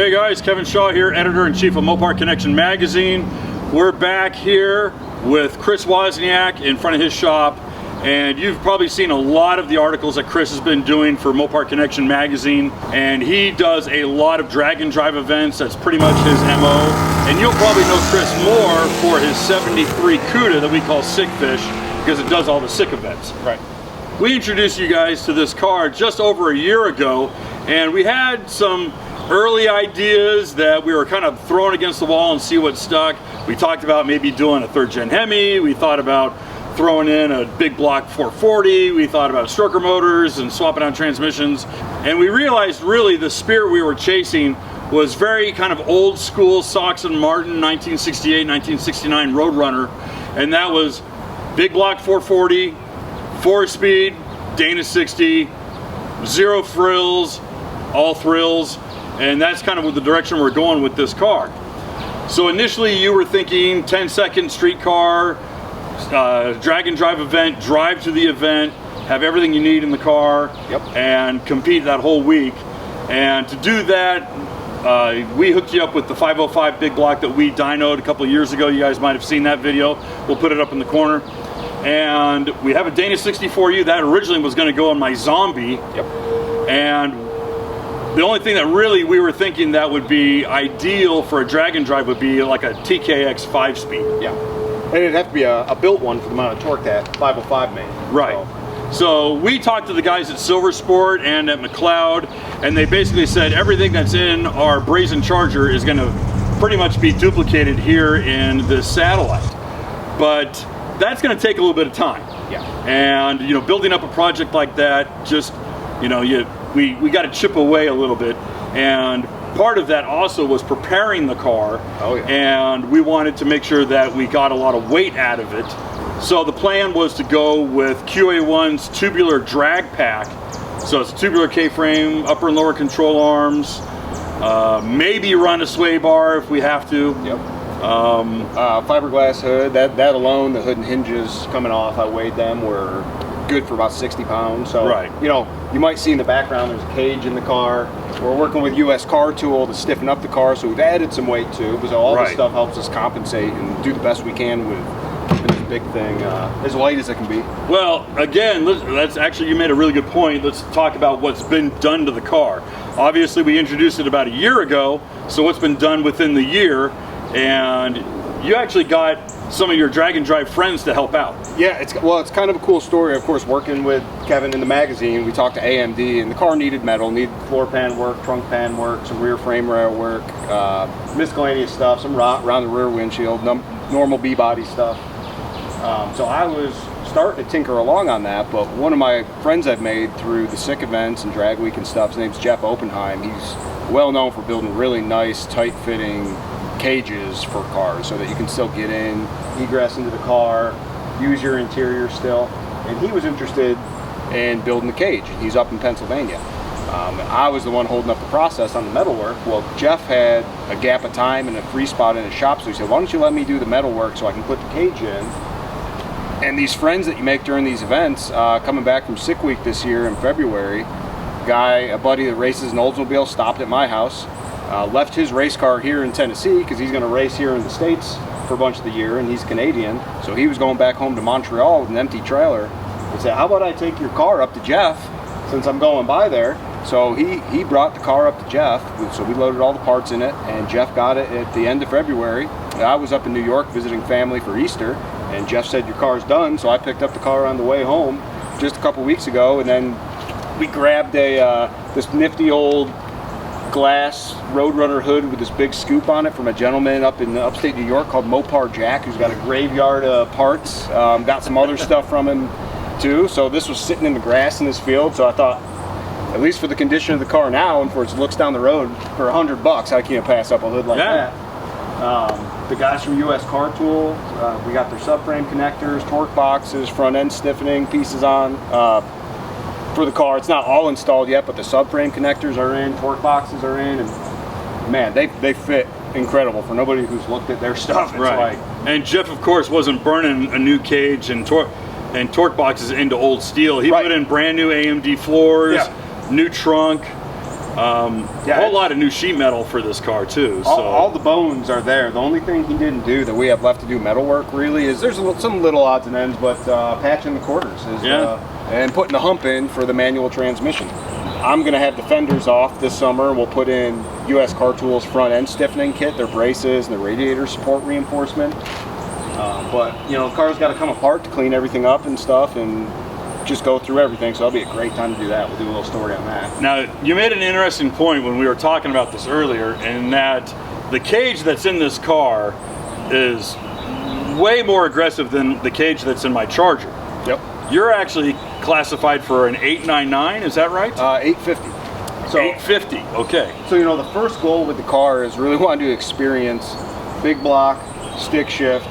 Hey guys, Kevin Shaw here, editor-in-chief of moparconnection magazine. We're back here with Chris Wozniak in front of his shop, and you've probably seen a lot of the articles that Chris has been doing for moparconnection magazine, and he does a lot of drag and drive events. That's pretty much his MO, and you'll probably know Chris more for his 73 CUDA that we call Sick Fish, because it does all the sick events. Right. We introduced you guys to this car just over a year ago, and we had some early ideas that we were kind of throwing against the wall and see what stuck. We talked about maybe doing a 3rd gen Hemi. We thought about throwing in a big block 440. We thought about stroker motors and swapping out transmissions. And we realized really the spirit we were chasing was very kind of old school Sox and Martin 1968, 1969 Roadrunner. And that was big block 440, 4-speed, Dana 60, zero frills, all thrills. And that's kind of the direction we're going with this car. So initially you were thinking 10-second street car, drag and drive event, drive to the event, have everything you need in the car, yep, and compete that whole week. And to do that, we hooked you up with the 505 big block that we dynoed a couple of years ago. You guys might have seen that video. We'll put it up in the corner. And we have a Dana 64U that originally was going to go on my Zombie. Yep. And the only thing that really we were thinking that would be ideal for a drag and drive would be like a TKX 5-speed. Yeah. And it'd have to be a built one for the amount of torque that 505 made. Right. So we talked to the guys at Silver Sport and at McLeod, and they basically said everything that's in our Brazen Charger is going to pretty much be duplicated here in this Satellite. But that's going to take a little bit of time. Yeah. And, you know, building up a project like that, just, you know, we got to chip away a little bit, and part of that also was preparing the car. Oh, yeah. And we wanted to make sure that we got a lot of weight out of it. So the plan was to go with QA1's tubular drag pack. So it's a tubular K-frame, upper and lower control arms, maybe run a sway bar if we have to. Yep. Fiberglass hood, that alone, the hood and hinges coming off, I weighed them, were good for about 60 pounds. So, right, you know, you might see in the background there's a cage in the car. We're working with US Car Tool to stiffen up the car, so we've added some weight too, because all this stuff helps us compensate and do the best we can with keeping this big thing as light as it can be. Well, again, that's actually, you made a really good point. Let's talk about what's been done to the car. Obviously, we introduced it about a year ago, so what's been done within the year, and you actually got some of your drag and drive friends to help out. Yeah, it's kind of a cool story. Of course, working with Kevin in the magazine, we talked to AMD, and the car needed metal, needed floor pan work, trunk pan work, some rear frame rail work, miscellaneous stuff, some around the rear windshield, normal B-body stuff. So I was starting to tinker along on that, but one of my friends I've made through the sick events and drag week and stuff, his name's Jeff Oppenheim. He's well known for building really nice, tight-fitting cages for cars so that you can still get in, egress into the car, use your interior still. And he was interested in building the cage. He's up in Pennsylvania. I was the one holding up the process on the metalwork. Well, Jeff had a gap of time and a free spot in his shop, so he said, why don't you let me do the metalwork so I can put the cage in? And these friends that you make during these events, coming back from Sick Week this year in February, a buddy that races an Oldsmobile stopped at my house, left his race car here in Tennessee because he's going to race here in the States for a bunch of the year, and he's Canadian, so he was going back home to Montreal with an empty trailer. He said, how about I take your car up to Jeff since I'm going by there? So he brought the car up to Jeff, so we loaded all the parts in it, and Jeff got it at the end of February. I was up in New York visiting family for Easter, and Jeff said, your car's done, so I picked up the car on the way home just a couple weeks ago, and then we grabbed this nifty old glass Roadrunner hood with this big scoop on it from a gentleman up in upstate New York called Mopar Jack, who's got a graveyard of parts. Got some other stuff from him too. So this was sitting in the grass in this field, so I thought, at least for the condition of the car now and for its looks down the road, for $100 I can't pass up a hood like that. The guys from US Car Tool, we got their subframe connectors, torque boxes, front end stiffening pieces on for the car. It's not all installed yet, but the subframe connectors are in, torque boxes are in, and man, they fit incredible for nobody who's looked at their stuff. It's right. And Jeff, of course, wasn't burning a new cage and torque boxes into old steel. He put in brand new AMD floors, new trunk, A whole lot of new sheet metal for this car too. So All the bones are there. The only thing he didn't do that we have left to do metal work really is there's some little odds and ends, but patching the quarters is, and putting the hump in for the manual transmission. I'm going to have the fenders off this summer. We'll put in US Car Tools front end stiffening kit, their braces and the radiator support reinforcement. But you know, the car's got to come apart to clean everything up and stuff, and just go through everything. So that'll be a great time to do that. We'll do a little story on that. Now, you made an interesting point when we were talking about this earlier, in that the cage that's in this car is way more aggressive than the cage that's in my Charger. Yep. You're actually classified for an 899, is that right? 850. So 850, okay. So you know, the first goal with the car is really wanting to experience big block, stick shift,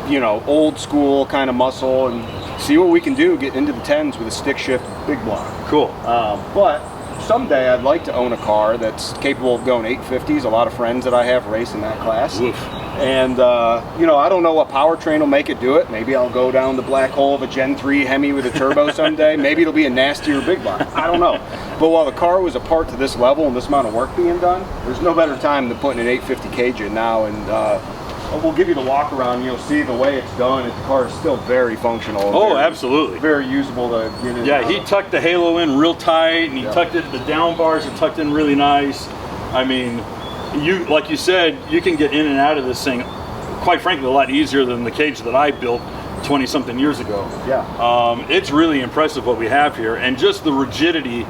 you know, old school kind of muscle, and see what we can do, get into the 10s with a stick shift big block. Cool. But someday I'd like to own a car that's capable of going 850s. A lot of friends that I have race in that class. Oof. And you know, I don't know what powertrain will make it do it. Maybe I'll go down the black hole of a Gen 3 Hemi with a turbo someday. Maybe it'll be a nastier big block. I don't know. But while the car was apart to this level and this amount of work being done, there's no better time than putting an 850 cage in now. And we'll give you the walk around. You'll see the way it's done. The car is still very functional. Oh, absolutely. Very usable to get in. Yeah, he tucked the halo in real tight, and he tucked it. The down bars are tucked in really nice. I mean, you, like you said, you can get in and out of this thing, quite frankly, a lot easier than the cage that I built 20-something years ago. Yeah. It's really impressive what we have here, and just the rigidity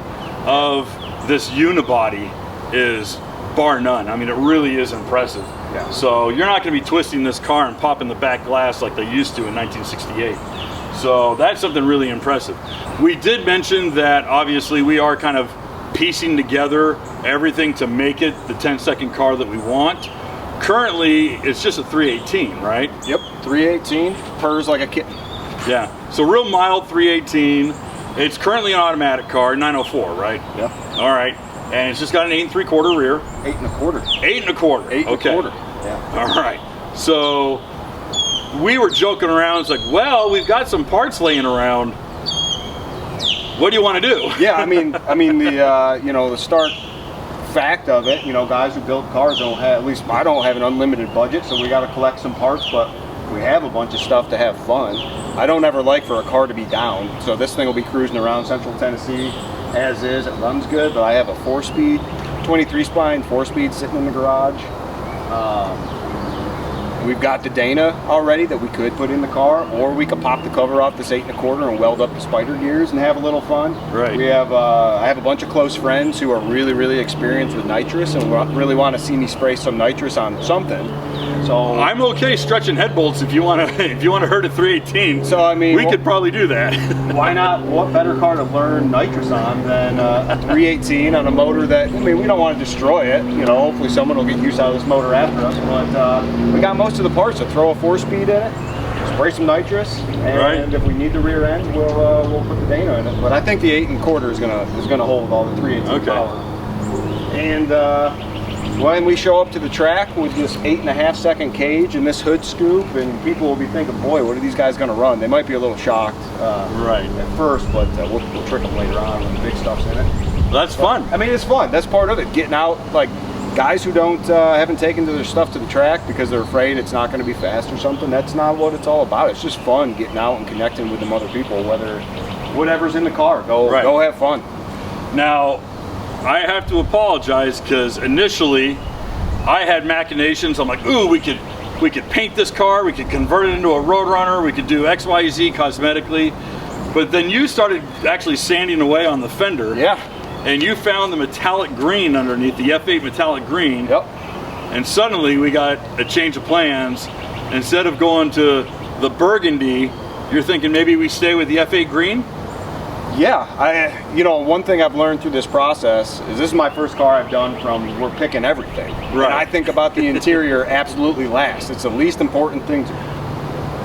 of this unibody is bar none. I mean, it really is impressive. Yeah. So you're not going to be twisting this car and popping the back glass like they used to in 1968. So that's something really impressive. We did mention that obviously we are kind of piecing together everything to make it the 10-second car that we want. Currently, it's just a 318, right? Yep, 318, purrs like a kitten. Yeah, so real mild 318. It's currently an automatic car, 904, right? Yep. All right, and it's just got an 8 3/4 rear. 8 1/4. 8 1/4. 8 okay. 1/4. Yeah. All right. So we were joking around. It's like, well, we've got some parts laying around. What do you want to do? Yeah, I mean the you know, the stark fact of it, you know, guys who build cars don't have, at least I don't have an unlimited budget, so we got to collect some parts, but we have a bunch of stuff to have fun. I don't ever like for a car to be down, so this thing will be cruising around Central Tennessee as is. It runs good, but I have a 4-speed, 23 spline 4-speed sitting in the garage. We've got the Dana already that we could put in the car, or we could pop the cover off this 8 1/4 and weld up the spider gears and have a little fun. Right. We have I have a bunch of close friends who are really experienced with nitrous and really want to see me spray some nitrous on something. So I'm okay stretching head bolts if you want to hurt a 318. So I mean, we could probably do that. Why not? What better car to learn nitrous on than a 318 on a motor that, I mean, we don't want to destroy it. You know, hopefully someone will get use out of this motor after us. But we got most of the parts. So throw a 4-speed in it, spray some nitrous, and if we need the rear end, we'll put the Dana in it. But I think the 8 1/4 is gonna hold all the 318 power. And when we show up to the track with this 8.5 second cage and this hood scoop, and people will be thinking, boy, what are these guys gonna run? They might be a little shocked at first, but we'll trick them later on when the big stuff's in it. That's fun. I mean, it's fun. That's part of it. Getting out, like guys who haven't taken their stuff to the track because they're afraid it's not going to be fast or something. That's not what it's all about. It's just fun getting out and connecting with them other people, whatever's in the car. Go have fun. Now, I have to apologize because initially I had machinations. I'm like, ooh, we could paint this car, we could convert it into a Roadrunner, we could do XYZ cosmetically. But then you started actually sanding away on the fender. Yeah. And you found the metallic green underneath, the F8 metallic green. Yep. And suddenly we got a change of plans. Instead of going to the burgundy, you're thinking maybe we stay with the F8 green? Yeah, you know, one thing I've learned through this process is this is my first car I've done from we're picking everything. Right. And I think about the interior absolutely last. It's the least important thing to me.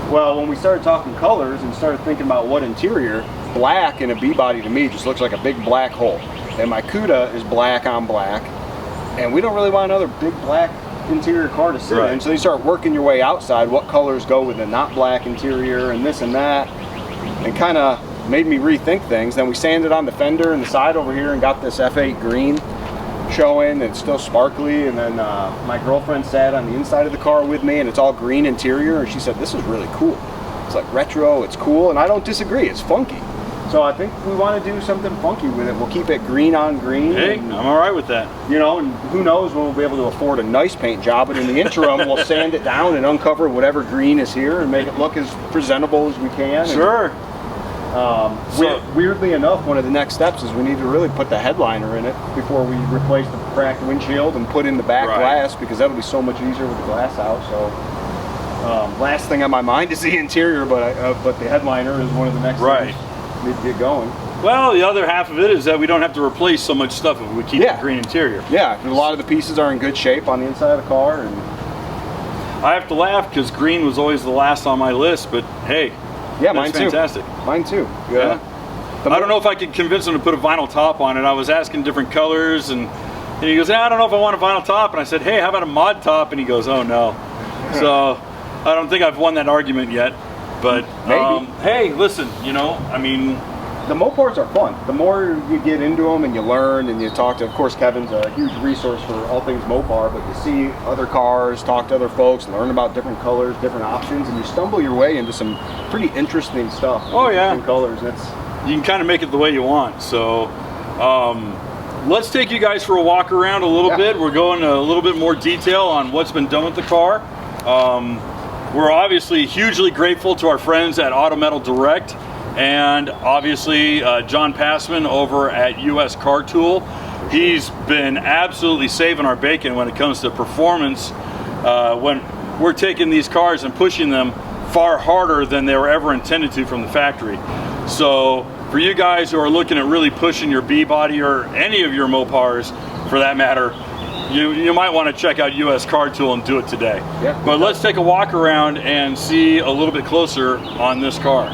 Well, when we started talking colors and started thinking about what interior, black in a B-body to me just looks like a big black hole. And my CUDA is black on black, and we don't really want another big black interior car to sit in. So you start working your way outside, what colors go with the not black interior and this and that, and kind of made me rethink things. Then we sanded on the fender and the side over here and got this F8 green showing. It's still sparkly. And then my girlfriend sat on the inside of the car with me, and it's all green interior, and she said, this is really cool. It's like retro, it's cool, and I don't disagree, it's funky. So I think we want to do something funky with it. We'll keep it green on green. Hey, I'm all right with that. You know, and who knows when we'll be able to afford a nice paint job, but in the interim, we'll sand it down and uncover whatever green is here and make it look as presentable as we can. Sure. Weirdly enough, one of the next steps is we need to really put the headliner in it before we replace the cracked windshield and put in the back glass, because that'll be so much easier with the glass out. So last thing on my mind is the interior, but the headliner is one of the next things we need to get going. Well, the other half of it is that we don't have to replace so much stuff if we keep the green interior. Yeah, a lot of the pieces are in good shape on the inside of the car. And I have to laugh because green was always the last on my list, but hey, yeah, mine too. Fantastic. Mine too. Yeah. I don't know if I could convince him to put a vinyl top on it. I was asking different colors, and he goes, I don't know if I want a vinyl top. And I said, hey, how about a mod top? And he goes, oh no. So I don't think I've won that argument yet. But hey, listen, you know, I mean, the Mopars are fun. The more you get into them and you learn and you talk to, of course, Kevin's a huge resource for all things Mopar, but you see other cars, talk to other folks, learn about different colors, different options, and you stumble your way into some pretty interesting stuff. Oh yeah. Different colors. You can kind of make it the way you want. So let's take you guys for a walk around a little bit. We're going a little bit more detail on what's been done with the car. We're obviously hugely grateful to our friends at Auto Metal Direct, and obviously John Passman over at US Car Tool. He's been absolutely saving our bacon when it comes to performance when we're taking these cars and pushing them far harder than they were ever intended to from the factory. So for you guys who are looking at really pushing your B-body, or any of your Mopars for that matter, you might want to check out US Car Tool and do it today. Yeah. But let's take a walk around and see a little bit closer on this car.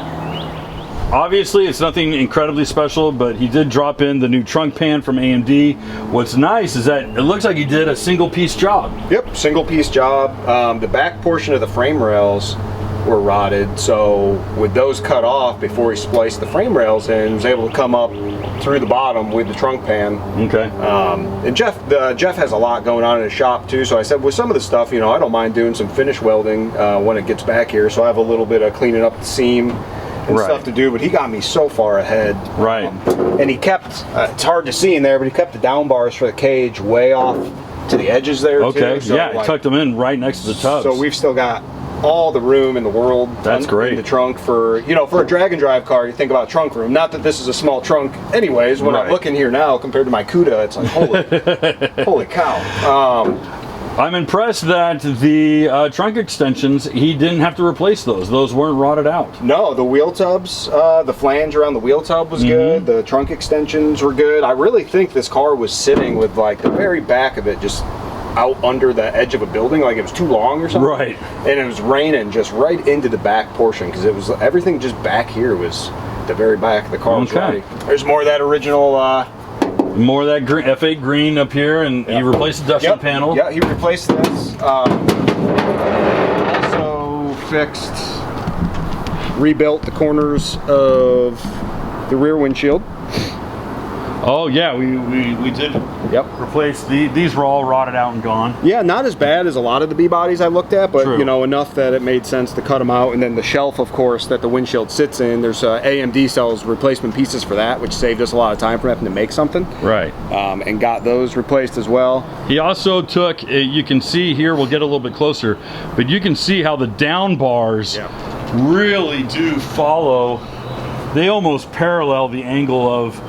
Obviously, it's nothing incredibly special, but he did drop in the new trunk pan from AMD. What's nice is that it looks like he did a single piece job. Yep, single piece job. The back portion of the frame rails were rotted, so with those cut off before he spliced the frame rails in, he was able to come up through the bottom with the trunk pan. Okay. And Jeff has a lot going on in his shop too, so I said with some of the stuff, you know, I don't mind doing some finish welding when it gets back here, so I have a little bit of cleaning up the seam and stuff to do, but he got me so far ahead. Right. And he kept, it's hard to see in there, but he kept the down bars for the cage way off to the edges there. Okay, too. So yeah, he tucked them in right next to the tubs. So we've still got all the room in the world. That's great. In the trunk for, you know, for a drag and drive car, you think about trunk room. Not that this is a small trunk anyways. When I'm looking here now compared to my CUDA, it's like, holy cow. I'm impressed that the trunk extensions, he didn't have to replace those. Those weren't rotted out. No, the wheel tubs, the flange around the wheel tub was good. The trunk extensions were good. I really think this car was sitting with like the very back of it just out under the edge of a building, like it was too long or something. Right. And it was raining just right into the back portion, because it was everything just back here was the very back of the car. Okay. There's more of that original more of that green, F8 green up here, and he replaced the dusting panel. Yeah, he replaced this. Also fixed, rebuilt the corners of the rear windshield. Oh yeah, we did replace these were all rotted out and gone. Yeah, not as bad as a lot of the B-bodies I looked at, but you know, enough that it made sense to cut them out. And then the shelf, of course, that the windshield sits in, there's AMD sells replacement pieces for that, which saved us a lot of time from having to make something. Right. And got those replaced as well. He also took, you can see here, we'll get a little bit closer, but you can see how the down bars really do follow, they almost parallel the angle of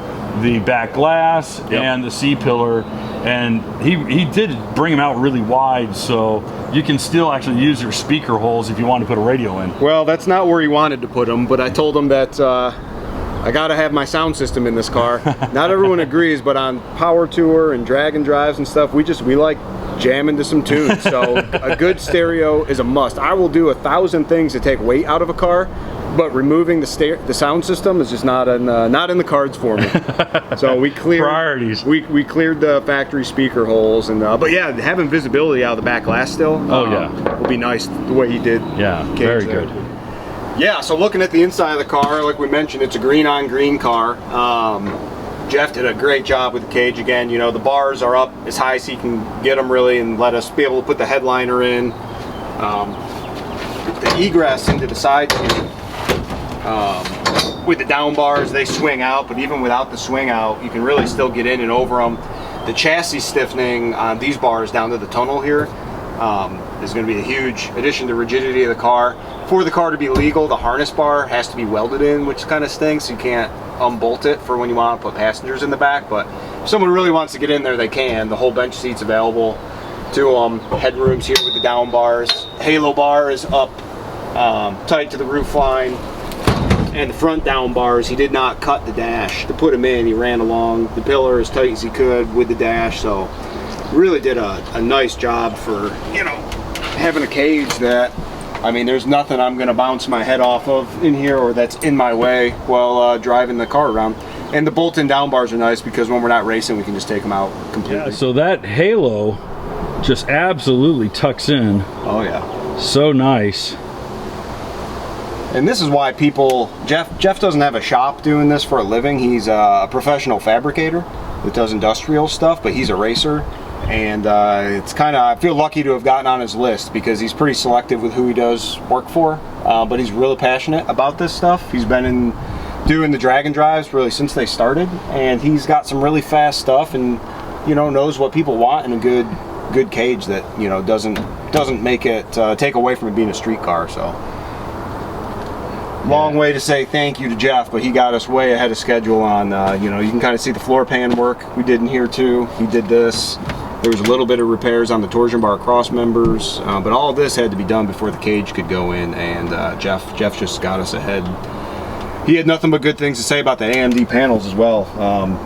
the back glass and the C-pillar, and he did bring them out really wide, so you can still actually use your speaker holes if you want to put a radio in. Well, that's not where he wanted to put them, but I told him that I gotta have my sound system in this car. Not everyone agrees, but on power tour and drag and drives and stuff, we like jamming to some tunes, so a good stereo is a must. I will do 1,000 things to take weight out of a car, but removing the sound system is just not in the cards for me. So we cleared priorities. We cleared the factory speaker holes, and but yeah, having visibility out of the back glass still. Oh yeah, will be nice the way he did. Yeah, very good. Yeah, so looking at the inside of the car, like we mentioned, it's a green on green car. Jeff did a great job with the cage again. You know, the bars are up as high as he can get them really, and let us be able to put the headliner in. The egress into the side seat, with the down bars, they swing out, but even without the swing out, you can really still get in and over them. The chassis stiffening on these bars down to the tunnel here is going to be a huge addition to rigidity of the car. For the car to be legal, the harness bar has to be welded in, which kind of stinks. You can't unbolt it for when you want to put passengers in the back, but if someone really wants to get in there, they can. The whole bench seat's available to them. Headrooms here with the down bars. Halo bar is up tight to the roof line. And the front down bars, he did not cut the dash to put them in. He ran along the pillar as tight as he could with the dash, so really did a nice job for, you know, having a cage that, I mean, there's nothing I'm going to bounce my head off of in here or that's in my way while driving the car around. And the bolt-in down bars are nice because when we're not racing, we can just take them out completely. Yeah, so that halo just absolutely tucks in. Oh yeah. So nice. And this is why people, Jeff doesn't have a shop doing this for a living. He's a professional fabricator that does industrial stuff, but he's a racer. And it's kind of, I feel lucky to have gotten on his list because he's pretty selective with who he does work for. But he's really passionate about this stuff. He's been doing the drag and drives really since they started. And he's got some really fast stuff and, you know, knows what people want in a good cage that, you know, doesn't make it take away from it being a street car. So long way to say thank you to Jeff, but he got us way ahead of schedule on, you know, you can kind of see the floor pan work we did in here too. He did this. There was a little bit of repairs on the torsion bar cross members, but all of this had to be done before the cage could go in, and Jeff just got us ahead. He had nothing but good things to say about the AMD panels as well.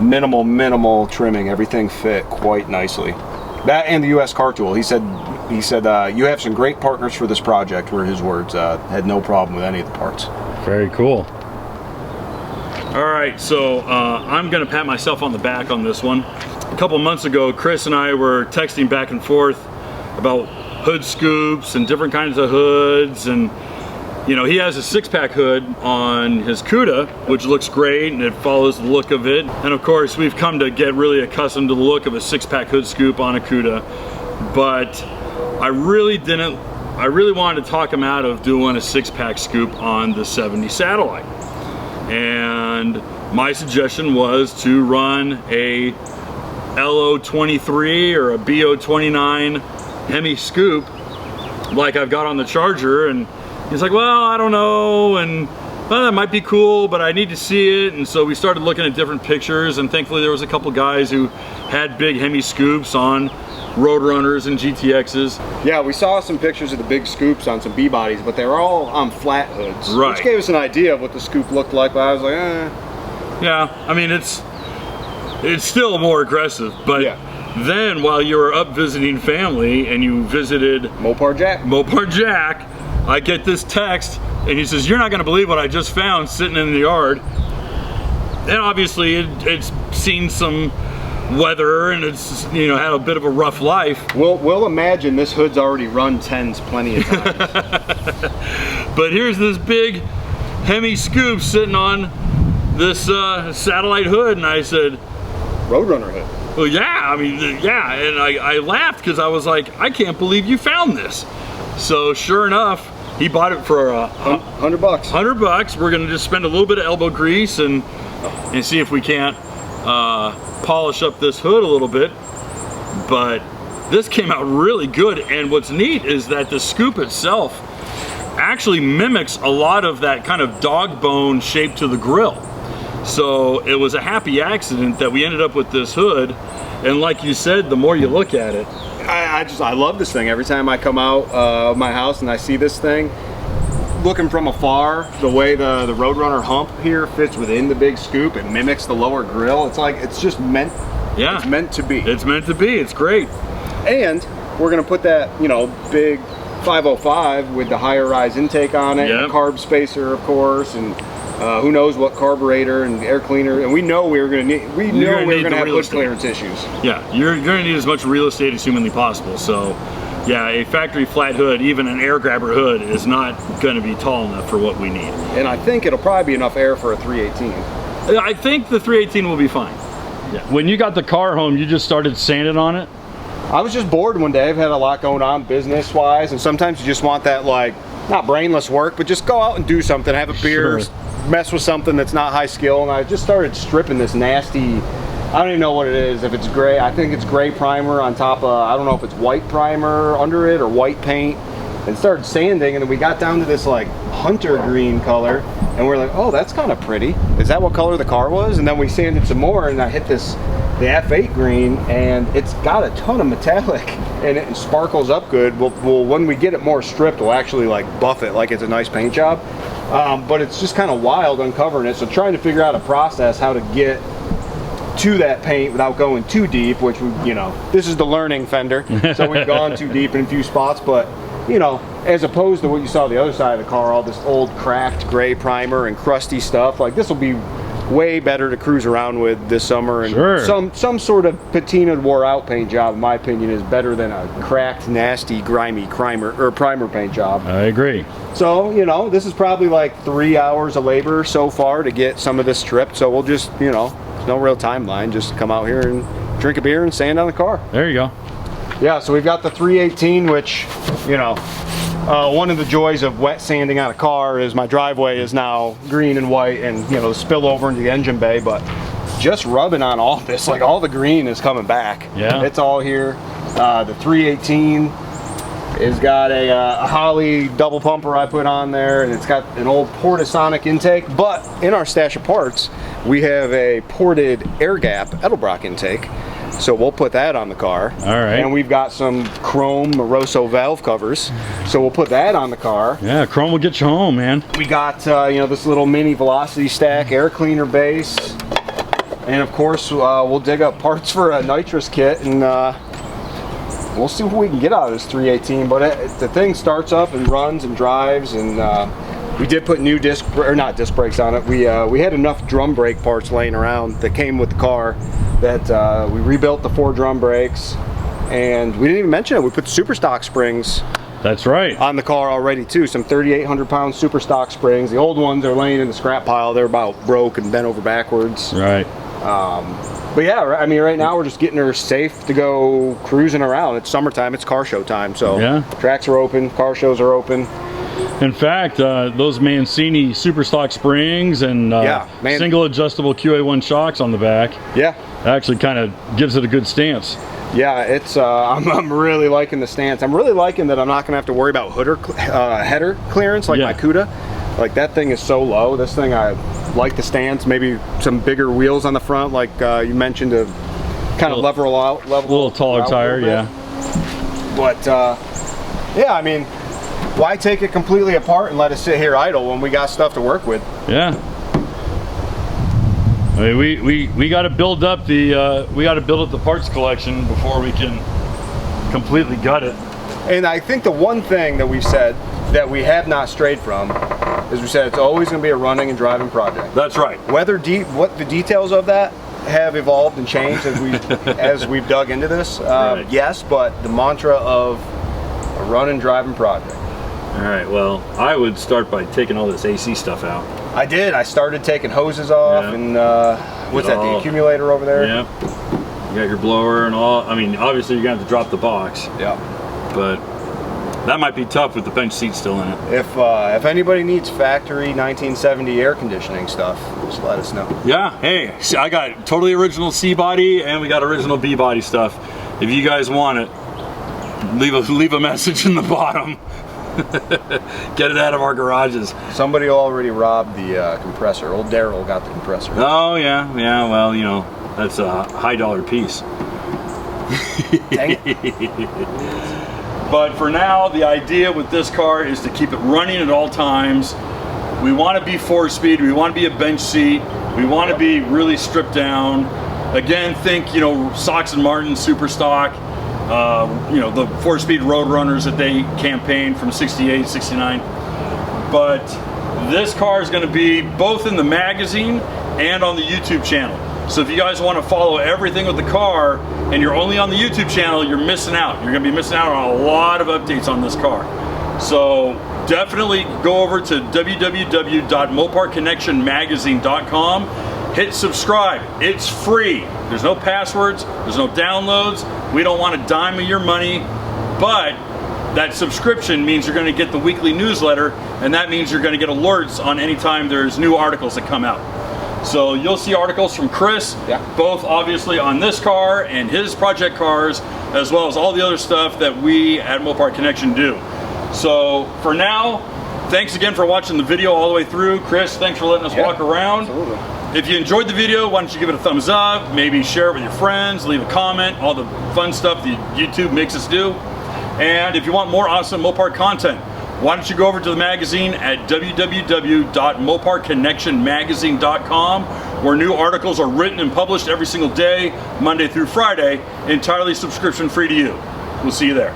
Minimal trimming, everything fit quite nicely. That and the US car tool. He said you have some great partners for this project, were his words. Had no problem with any of the parts. Very cool. All right, so I'm gonna pat myself on the back on this one. A couple months ago, Chris and I were texting back and forth about hood scoops and different kinds of hoods, and you know, he has a 6-pack hood on his Cuda, which looks great and it follows the look of it. And of course, we've come to get really accustomed to the look of a 6-pack hood scoop on a Cuda, but I really wanted to talk him out of doing a 6-pack scoop on the 70 Satellite. And my suggestion was to run a LO23 or a BO29 Hemi scoop like I've got on the Charger, and he's like, well, I don't know, and well, that might be cool, but I need to see it. And so we started looking at different pictures, and thankfully there was a couple guys who had big Hemi scoops on Roadrunners and GTXs. Yeah, we saw some pictures of the big scoops on some B-bodies, but they were all on flat hoods, right, which gave us an idea of what the scoop looked like, but I was like, Yeah, I mean, it's still more aggressive, but yeah. Then while you were up visiting family and you visited Mopar Jack, I get this text and he says, you're not going to believe what I just found sitting in the yard. And obviously it's seen some weather and it's, you know, had a bit of a rough life. We'll imagine this hood's already run 10s plenty of times. But here's this big Hemi scoop sitting on this Satellite hood, and I said, Roadrunner hood. Well, yeah, I mean, yeah, and I laughed because I was like, I can't believe you found this. So sure enough, he bought it for $100. $100. We're gonna just spend a little bit of elbow grease and see if we can't polish up this hood a little bit. But this came out really good, and what's neat is that the scoop itself actually mimics a lot of that kind of dog bone shape to the grill. So it was a happy accident that we ended up with this hood, and like you said, the more you look at it, I love this thing. Every time I come out of my house and I see this thing, looking from afar, the way the Roadrunner hump here fits within the big scoop, it mimics the lower grill. It's like, it's just meant, yeah, it's meant to be. It's meant to be, it's great. And we're gonna put that, you know, big 505 with the higher rise intake on it, yep, the carb spacer, of course, and who knows what carburetor and air cleaner, and we know we were going to have hood clearance issues. Yeah, you're going to need as much real estate as humanly possible. So Yeah, a factory flat hood, even an air grabber hood, is not going to be tall enough for what we need. And I think it'll probably be enough air for a 318. I think the 318 will be fine. Yeah. When you got the car home, you just started sanding on it? I was just bored one day. I've had a lot going on business-wise, and sometimes you just want that, like, not brainless work, but just go out and do something, have a beer, Sure. mess with something that's not high skill. And I just started stripping this nasty, I don't even know what it is, if it's gray. I think it's gray primer on top of, I don't know if it's white primer under it or white paint. And started sanding, and then we got down to this like hunter green color, and we're like, oh, that's kind of pretty. Is that what color the car was? And then we sanded some more, and I hit the F8 green, and it's got a ton of metallic, and it sparkles up good. We'll when we get it more stripped, we'll actually like buff it like it's a nice paint job. But it's just kind of wild uncovering it. So trying to figure out a process how to get to that paint without going too deep, which we, you know, this is the learning fender. So we've gone too deep in a few spots, but you know, as opposed to what you saw the other side of the car, all this old cracked gray primer and crusty stuff, like this will be way better to cruise around with this summer. And sure. some sort of patinaed, wore out paint job, in my opinion, is better than a cracked, nasty, grimy primer paint job. I agree. So, you know, this is probably like 3 hours of labor so far to get some of this stripped. So we'll just, you know, no real timeline, just come out here and drink a beer and sand on the car. There you go. Yeah, so we've got the 318, which, you know, one of the joys of wet sanding on a car is my driveway is now green and white, and, you know, spill over into the engine bay, but just rubbing on all this, like all the green is coming back. Yeah. It's all here. The 318 has got a Holley double pumper I put on there, and it's got an old Portasonic intake, but in our stash of parts, we have a ported air gap Edelbrock intake. So we'll put that on the car. All right. And we've got some chrome Moroso valve covers. So we'll put that on the car. Yeah, chrome will get you home, man. We got, you know, this little mini Velocity Stack air cleaner base. And of course, we'll dig up parts for a nitrous kit, and we'll see what we can get out of this 318. But the thing starts up and runs and drives, and we did put new not disc brakes on it. We had enough drum brake parts laying around that came with the car that we rebuilt the 4 drum brakes, and we didn't even mention it. We put super stock springs. That's right. On the car already too. Some 3,800 pound super stock springs. The old ones are laying in the scrap pile. They're about broke and bent over backwards. Right. But yeah, I mean, right now we're just getting her safe to go cruising around. It's summertime. It's car show time. So yeah. Tracks are open. Car shows are open. In fact, those Mancini super stock springs and single adjustable QA1 shocks on the back. Yeah. Actually kind of gives it a good stance. Yeah, it's I'm really liking the stance. I'm really liking that I'm not gonna have to worry about header clearance like my Cuda. Like that thing is so low. This thing, I like the stance. Maybe some bigger wheels on the front, like you mentioned, to kind of level out. A little taller tire, yeah. But yeah, I mean, why take it completely apart and let it sit here idle when we got stuff to work with? Yeah. I mean, we got to build up the parts collection before we can completely gut it. And I think the one thing that we've said that we have not strayed from is we said it's always going to be a running and driving project. That's right. Whether what the details of that have evolved and changed as we've dug into this, right. Yes, but the mantra of a run and driving project. All right. Well, I would start by taking all this AC stuff out. I did. I started taking hoses off, and what's that? The accumulator over there. Yep. You got your blower and all. I mean, obviously you're gonna have to drop the box. Yeah. But that might be tough with the bench seat still in it. If anybody needs factory 1970 air conditioning stuff, just let us know. Yeah. Hey, I got totally original C body and we got original B body stuff. If you guys want it, leave a message in the bottom. Get it out of our garages. Somebody already robbed the compressor. Old Daryl got the compressor. Oh yeah. Well, you know, that's a high dollar piece. Dang it. But for now, the idea with this car is to keep it running at all times. We want to be 4-speed. We want to be a bench seat. We want to be really stripped down. Again, think, you know, Sox and Martin super stock. You know, the 4-speed road runners that they campaigned from 68, 69. But this car is going to be both in the magazine and on the YouTube channel. So if you guys want to follow everything with the car, and you're only on the YouTube channel, you're missing out. You're gonna be missing out on a lot of updates on this car. So definitely go over to www.moparconnectionmagazine.com. Hit subscribe. It's free. There's no passwords, there's no downloads. We don't want a dime of your money, but that subscription means you're going to get the weekly newsletter, and that means you're going to get alerts on any time there's new articles that come out. So you'll see articles from Chris, both obviously on this car and his project cars, as well as all the other stuff that we at Mopar Connection do. So for now, thanks again for watching the video all the way through. Chris, thanks for letting us walk around. Absolutely. If you enjoyed the video, why don't you give it a thumbs up, maybe share it with your friends, leave a comment, all the fun stuff that YouTube makes us do. And if you want more awesome Mopar content, why don't you go over to the magazine at www.moparconnectionmagazine.com, where new articles are written and published every single day, Monday through Friday, entirely subscription free to you. We'll see you there.